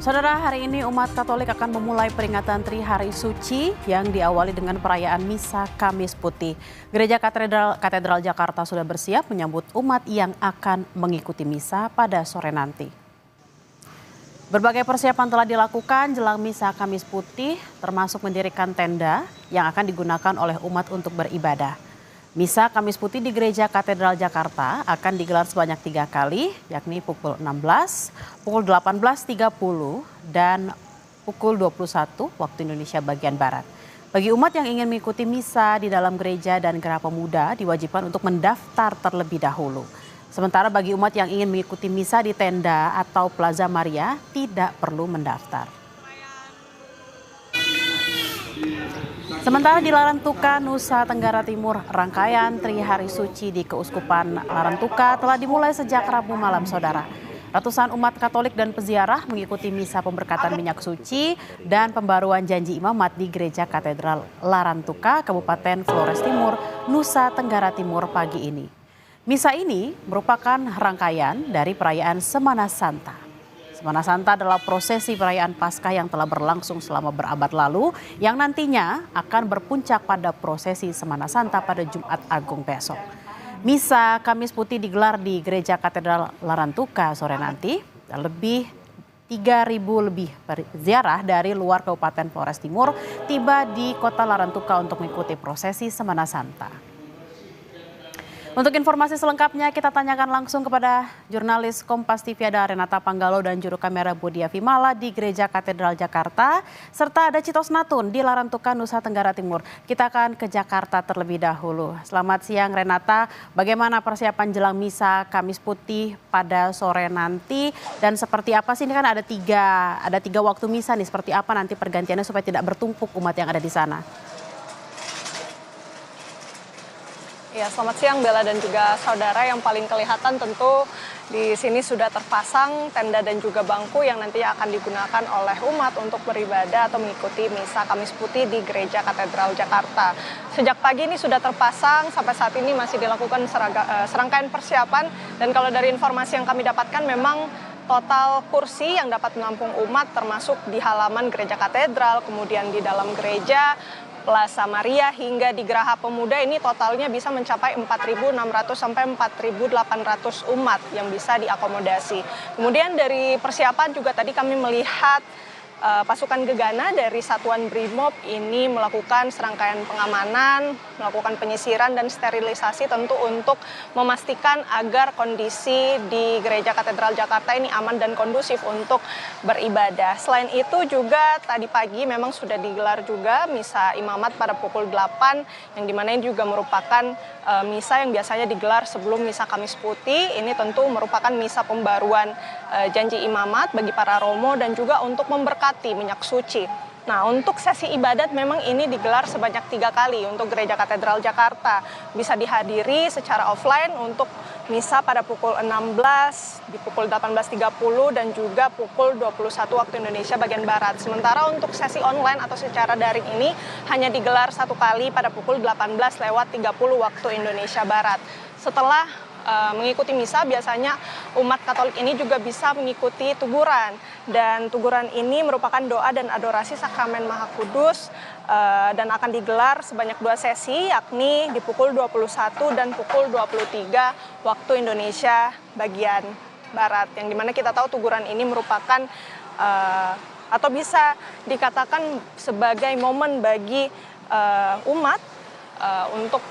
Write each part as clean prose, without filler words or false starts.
Saudara, hari ini umat Katolik akan memulai peringatan Trihari Suci yang diawali dengan perayaan Misa Kamis Putih. Gereja Katedral Jakarta sudah bersiap menyambut umat yang akan mengikuti misa pada sore nanti. Berbagai persiapan telah dilakukan jelang Misa Kamis Putih, termasuk mendirikan tenda yang akan digunakan oleh umat untuk beribadah. Misa Kamis Putih di Gereja Katedral Jakarta akan digelar sebanyak 3 kali, yakni pukul 16, pukul 18.30, dan pukul 21 waktu Indonesia bagian Barat. Bagi umat yang ingin mengikuti misa di dalam gereja dan Geraha Pemuda diwajibkan untuk mendaftar terlebih dahulu. Sementara bagi umat yang ingin mengikuti misa di tenda atau Plaza Maria tidak perlu mendaftar. Sementara di Larantuka, Nusa Tenggara Timur, rangkaian Trihari Suci di Keuskupan Larantuka telah dimulai sejak Rabu malam, saudara. Ratusan umat Katolik dan peziarah mengikuti misa pemberkatan minyak suci dan pembaruan janji imamat di Gereja Katedral Larantuka, Kabupaten Flores Timur, Nusa Tenggara Timur pagi ini. Misa ini merupakan rangkaian dari perayaan Semana Santa. Semana Santa adalah prosesi perayaan Paskah yang telah berlangsung selama berabad lalu yang nantinya akan berpuncak pada prosesi Semana Santa pada Jumat Agung besok. Misa Kamis Putih digelar di Gereja Katedral Larantuka sore nanti dan 3.000 lebih peziarah dari luar Kabupaten Flores Timur tiba di kota Larantuka untuk mengikuti prosesi Semana Santa. Untuk informasi selengkapnya kita tanyakan langsung kepada jurnalis Kompas TV ada Renata Panggalo dan juru kamera Budia Vimala di Gereja Katedral Jakarta, serta ada Citos Natun di Larantuka, Nusa Tenggara Timur. Kita akan ke Jakarta terlebih dahulu. Selamat siang Renata, bagaimana persiapan jelang Misa Kamis Putih pada sore nanti dan seperti apa sih, ini kan ada tiga waktu misa nih, seperti apa nanti pergantiannya supaya tidak bertumpuk umat yang ada di sana? Ya, selamat siang Bella dan juga saudara. Yang paling kelihatan tentu di sini sudah terpasang tenda dan juga bangku yang nanti akan digunakan oleh umat untuk beribadah atau mengikuti Misa Kamis Putih di Gereja Katedral Jakarta. Sejak pagi ini sudah terpasang, sampai saat ini masih dilakukan serangkaian persiapan, dan kalau dari informasi yang kami dapatkan memang total kursi yang dapat menampung umat termasuk di halaman Gereja Katedral, kemudian di dalam gereja, Plaza Maria hingga di Geraha Pemuda ini totalnya bisa mencapai 4.600 sampai 4.800 umat yang bisa diakomodasi. Kemudian dari persiapan juga tadi kami melihat pasukan gegana dari Satuan Brimob ini melakukan serangkaian pengamanan, melakukan penyisiran dan sterilisasi tentu untuk memastikan agar kondisi di Gereja Katedral Jakarta ini aman dan kondusif untuk beribadah. Selain itu juga tadi pagi memang sudah digelar juga misa imamat pada pukul 8 yang dimana ini juga merupakan misa yang biasanya digelar sebelum Misa Kamis Putih. Ini tentu merupakan misa pembaruan janji imamat bagi para romo dan juga untuk memberkati minyak suci. Nah, untuk sesi ibadat memang ini digelar sebanyak 3 kali untuk Gereja Katedral Jakarta. Bisa dihadiri secara offline untuk misa pada pukul 16, di pukul 18.30 dan juga pukul 21 waktu Indonesia bagian Barat. Sementara untuk sesi online atau secara daring ini hanya digelar 1 kali pada pukul 18.30 waktu Indonesia Barat. Setelah mengikuti misa, biasanya umat Katolik ini juga bisa mengikuti tuguran, dan tuguran ini merupakan doa dan adorasi sakramen Maha Kudus dan akan digelar sebanyak 2 sesi, yakni di pukul 21 dan pukul 23 waktu Indonesia bagian Barat, yang dimana kita tahu tuguran ini merupakan atau bisa dikatakan sebagai momen bagi umat untuk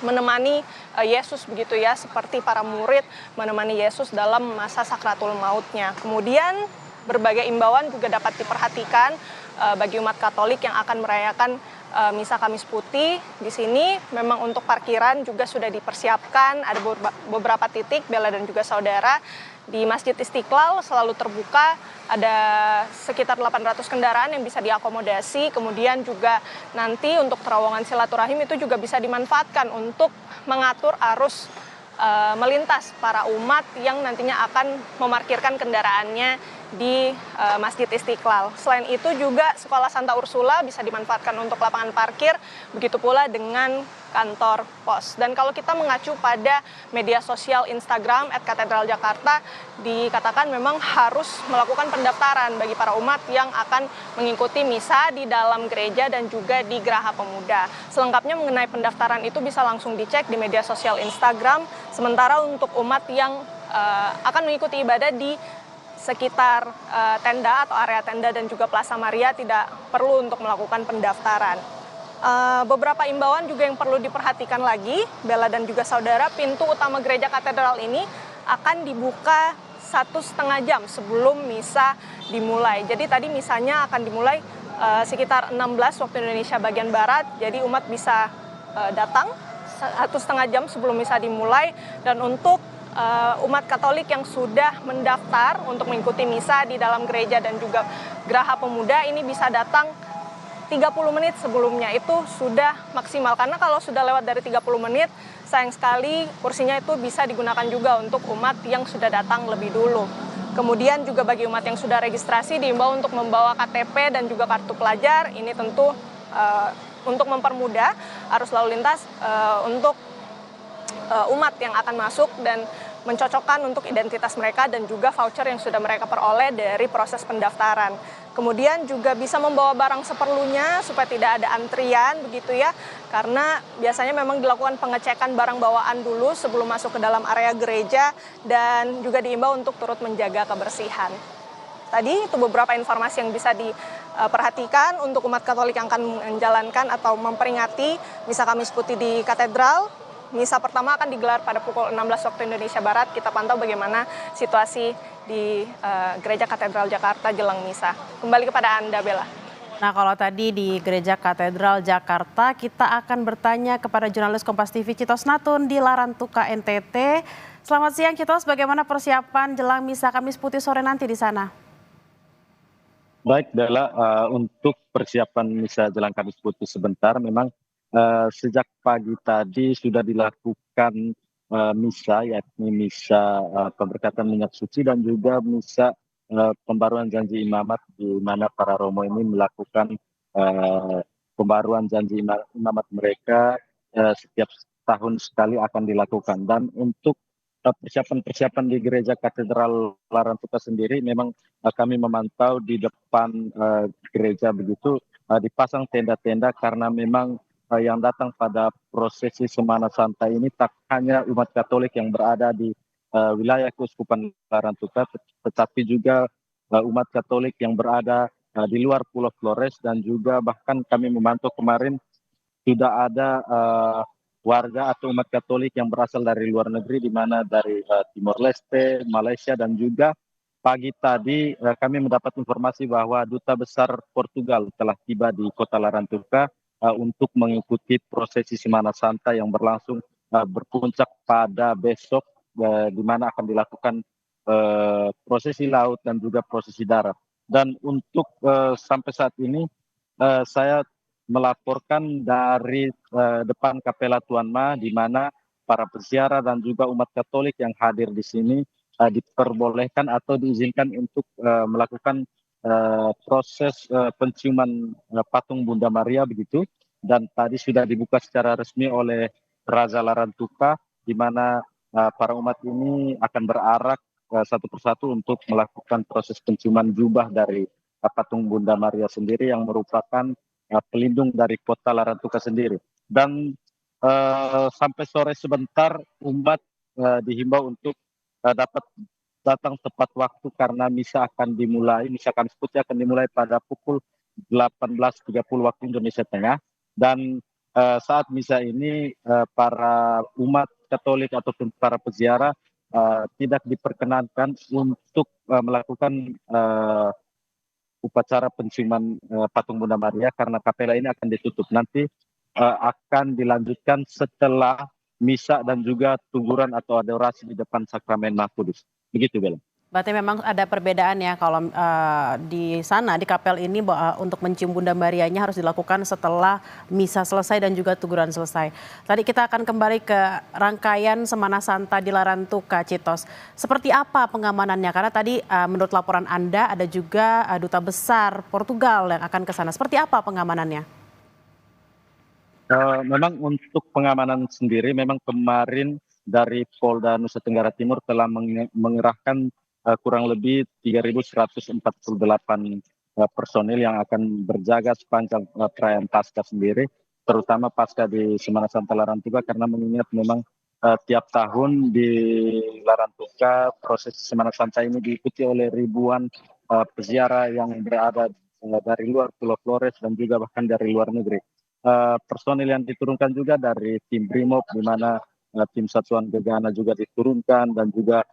menemani Yesus begitu ya, seperti para murid menemani Yesus dalam masa sakratul mautnya. Kemudian berbagai imbauan juga dapat diperhatikan bagi umat Katolik yang akan merayakan Misa Kamis Putih. Di sini memang untuk parkiran juga sudah dipersiapkan, ada beberapa titik Bella dan juga saudara. Di Masjid Istiqlal selalu terbuka, ada sekitar 800 kendaraan yang bisa diakomodasi. Kemudian juga nanti untuk terowongan silaturahim itu juga bisa dimanfaatkan untuk mengatur arus melintas para umat yang nantinya akan memarkirkan kendaraannya di Masjid Istiqlal. Selain itu juga Sekolah Santa Ursula bisa dimanfaatkan untuk lapangan parkir, begitu pula dengan kantor pos. Dan kalau kita mengacu pada media sosial Instagram @katedral_jakarta, dikatakan memang harus melakukan pendaftaran bagi para umat yang akan mengikuti misa di dalam gereja dan juga di Geraha Pemuda. Selengkapnya mengenai pendaftaran itu bisa langsung dicek di media sosial Instagram. Sementara untuk umat yang akan mengikuti ibadah di sekitar tenda atau area tenda dan juga Plaza Maria tidak perlu untuk melakukan pendaftaran. Beberapa imbauan juga yang perlu diperhatikan lagi, Bella dan juga saudara, pintu utama gereja katedral ini akan dibuka 1,5 jam sebelum misa dimulai. Jadi tadi misanya akan dimulai sekitar 16 waktu Indonesia bagian Barat, jadi umat bisa datang 1,5 jam sebelum misa dimulai. Dan untuk umat Katolik yang sudah mendaftar untuk mengikuti misa di dalam gereja dan juga Geraha Pemuda ini bisa datang 30 menit sebelumnya, itu sudah maksimal. Karena kalau sudah lewat dari 30 menit, sayang sekali kursinya itu bisa digunakan juga untuk umat yang sudah datang lebih dulu. Kemudian juga bagi umat yang sudah registrasi diimbau untuk membawa KTP dan juga kartu pelajar. Ini tentu untuk mempermudah arus lalu lintas untuk umat yang akan masuk dan mencocokkan untuk identitas mereka dan juga voucher yang sudah mereka peroleh dari proses pendaftaran. Kemudian juga bisa membawa barang seperlunya supaya tidak ada antrian begitu ya, karena biasanya memang dilakukan pengecekan barang bawaan dulu sebelum masuk ke dalam area gereja dan juga diimbau untuk turut menjaga kebersihan. Tadi itu beberapa informasi yang bisa diperhatikan untuk umat Katolik yang akan menjalankan atau memperingati Misa Kamis Putih di Katedral. Misa pertama akan digelar pada pukul 16 waktu Indonesia Barat. Kita pantau bagaimana situasi di Gereja Katedral Jakarta jelang misa. Kembali kepada Anda, Bella. Nah, kalau tadi di Gereja Katedral Jakarta, kita akan bertanya kepada jurnalis Kompas TV Citos Natun di Larantuka, NTT. Selamat siang, Citos. Bagaimana persiapan jelang Misa Kamis Putih sore nanti di sana? Baik, Bella, untuk persiapan misa jelang Kamis Putih sebentar, memang sejak pagi tadi sudah dilakukan misa, yakni misa pemberkatan minyak suci dan juga misa pembaruan janji imamat, di mana para romo ini melakukan pembaruan janji imamat mereka setiap tahun sekali akan dilakukan. Dan untuk persiapan-persiapan di Gereja Katedral Larantuka sendiri, memang kami memantau di depan gereja begitu dipasang tenda-tenda karena memang yang datang pada prosesi Semana Santa ini tak hanya umat Katolik yang berada di wilayah Keuskupan Larantuka, tetapi juga umat Katolik yang berada di luar Pulau Flores, dan juga bahkan kami memantau kemarin sudah ada warga atau umat Katolik yang berasal dari luar negeri, di mana dari Timor Leste, Malaysia, dan juga pagi tadi kami mendapat informasi bahwa Duta Besar Portugal telah tiba di Kota Larantuka untuk mengikuti prosesi Semana Santa yang berlangsung berpuncak pada besok, di mana akan dilakukan prosesi laut dan juga prosesi darat. Dan untuk sampai saat ini saya melaporkan dari depan Kapela Tuan Ma, di mana para peziarah dan juga umat Katolik yang hadir di sini diperbolehkan atau diizinkan untuk melakukan proses penciuman patung Bunda Maria begitu. Dan tadi sudah dibuka secara resmi oleh Raja Larantuka, di mana para umat ini akan berarak satu persatu untuk melakukan proses penciuman jubah dari patung Bunda Maria sendiri, yang merupakan pelindung dari kota Larantuka sendiri. Dan sampai sore sebentar umat dihimbau untuk dapat datang tepat waktu karena misa Kamis Putih akan dimulai pada pukul 18.30 waktu Indonesia Tengah. Dan saat misa ini para umat Katolik ataupun para peziarah tidak diperkenankan untuk melakukan upacara penciuman patung Bunda Maria karena kapela ini akan ditutup. Nanti akan dilanjutkan setelah misa dan juga tuguran atau adorasi di depan Sakramen Maha Kudus. Begitu, Bella. Berarti memang ada perbedaan ya kalau di sana di kapel ini untuk mencium Bunda Marianya harus dilakukan setelah misa selesai dan juga teguran selesai. Tadi kita akan kembali ke rangkaian Semana Santa di Larantuka, Citos. Seperti apa pengamanannya? Karena tadi menurut laporan Anda ada juga duta besar Portugal yang akan ke sana. Seperti apa pengamanannya? Memang untuk pengamanan sendiri memang kemarin dari Polda Nusa Tenggara Timur telah mengerahkan kurang lebih 3.148 personil yang akan berjaga sepanjang perayaan Paskah sendiri, terutama Paskah di Semana Santa Larantuka, karena mengingat memang tiap tahun di Larantuka proses Semana Santa ini diikuti oleh ribuan peziarah yang berada dari luar Pulau Flores dan juga bahkan dari luar negeri. Personil yang diturunkan juga dari tim Brimob, di mana tim Satuan Gegana juga diturunkan, dan juga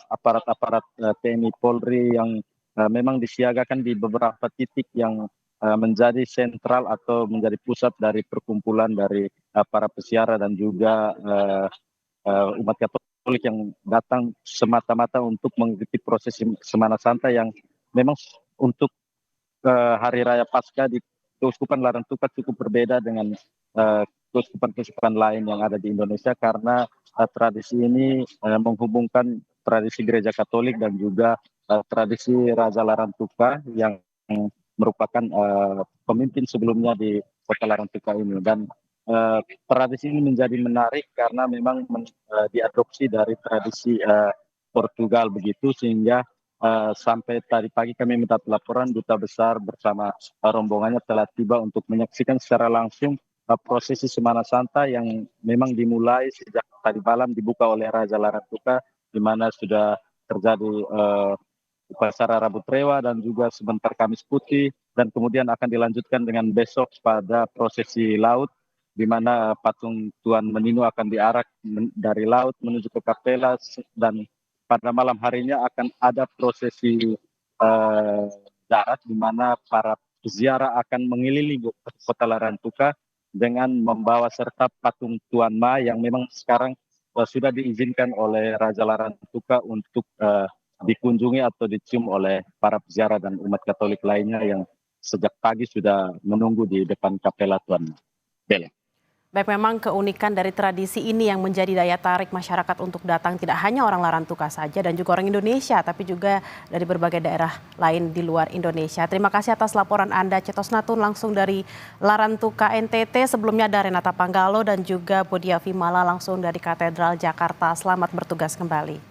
aparat-aparat TNI Polri yang memang disiagakan di beberapa titik yang menjadi sentral atau menjadi pusat dari perkumpulan dari para peziarah dan juga umat Katolik yang datang semata-mata untuk mengikuti proses Semana Santa yang memang untuk hari raya Paskah di Keuskupan Larantuka cukup berbeda dengan keuskupan-keuskupan lain yang ada di Indonesia, karena tradisi ini menghubungkan tradisi Gereja Katolik dan juga tradisi Raja Larantuka yang merupakan pemimpin sebelumnya di kota Larantuka ini. Dan tradisi ini menjadi menarik karena memang diadopsi dari tradisi Portugal begitu, sehingga sampai tadi pagi kami mendapat laporan duta besar bersama rombongannya telah tiba untuk menyaksikan secara langsung prosesi Semana Santa yang memang dimulai sejak tadi malam, dibuka oleh Raja Larantuka, di mana sudah terjadi upacara Rabu Trewa dan juga sebentar Kamis Putih, dan kemudian akan dilanjutkan dengan besok pada prosesi laut, di mana patung Tuan Meninu akan diarak dari laut menuju ke kapela, dan pada malam harinya akan ada prosesi darat, di mana para peziarah akan mengelilingi kota Larantuka dengan membawa serta patung Tuan Ma yang memang sekarang sudah diizinkan oleh Raja Larantuka untuk dikunjungi atau dicium oleh para peziarah dan umat Katolik lainnya yang sejak pagi sudah menunggu di depan kapela Tuan Bela. Baik, memang keunikan dari tradisi ini yang menjadi daya tarik masyarakat untuk datang, tidak hanya orang Larantuka saja dan juga orang Indonesia, tapi juga dari berbagai daerah lain di luar Indonesia. Terima kasih atas laporan Anda, Cetos Natun, langsung dari Larantuka, NTT. Sebelumnya ada Renata Panggalo dan juga Bodia Vimala langsung dari Katedral Jakarta. Selamat bertugas kembali.